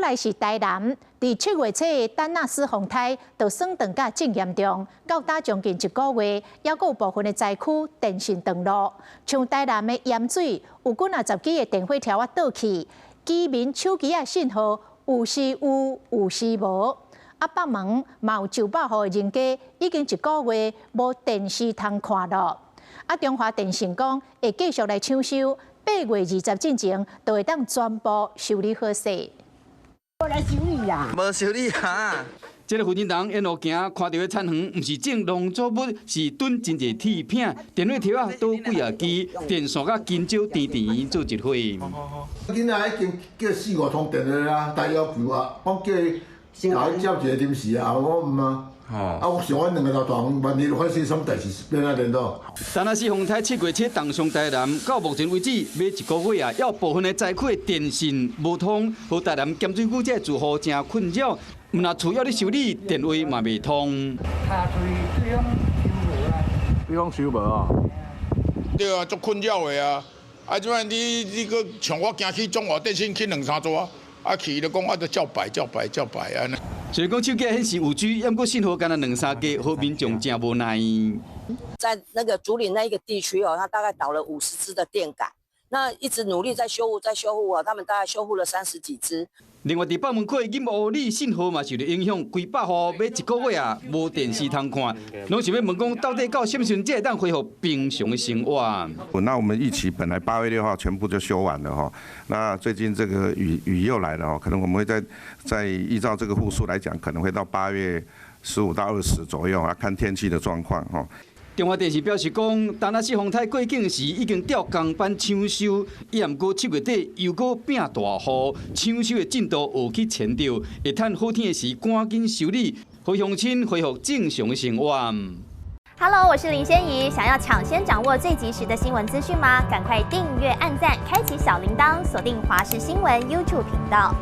来是台南，伫7月初的丹纳斯风台就霜冻甲真严重，到打将近1个月，还有部分的灾区电线断路，像台南的盐水有50支的电火条倒去，居民手机的信号有时有，有时无。北门嘛有900户的人家已经1个月无电视通看了。中华电信讲会继续来抢修，8月20之前就会当全部修理好势。我来修理啦，无修理啊！这个附近人沿路行，看到的产园不是种农作物，是囤真侪铁片、电话条啊，倒几啊支，电线甲金蕉甜甜做一伙。囡仔已经叫4、5通电话啦，但要求啊，我叫伊来照一个临时啊，我唔啊。我想阮2个大房，万一发生什么代志，变哪联络？丹纳斯风台7月初登上台南，到目前为止，每1个月啊，要部分的灾区的电线无通，和台南咸水区这住户真困扰。毋若厝要你修理，电话嘛未通。对方收无啊？对啊，足困扰的啊！即摆你搁像我行去中华电信去2、3座，去就讲就叫摆安尼。虽然讲手机显示有 G， 不过信号干那2、3家，和民众真无奈。在那个竹林那一个地区哦，它大概倒了50支的电杆，那一直努力在修复哦，他们大概修复了30几支。另外，伫北门区金湖里信号嘛受到影响，几百户每1个月啊无电视通看，拢想要问讲到底到什么时阵才会当恢复平常的生活？那我们预期本来8月6号全部就修完了哈，那最近这个雨又来了哈，可能我们会再依照这个户数来讲，可能会到8月15到20左右啊，看天气的状况哈。中华电视表示讲，丹纳斯风台过境时已经调工班抢修，伊也毋过7月底又搁变大雨，抢修的进度有去前着，会趁好天的时赶紧修理，互乡亲恢复正常的生活。Hello， 我是林仙怡，想要抢先掌握最及时的新闻资讯吗？赶快订阅、按赞、开启小铃铛，锁定华视新闻 YouTube 频道。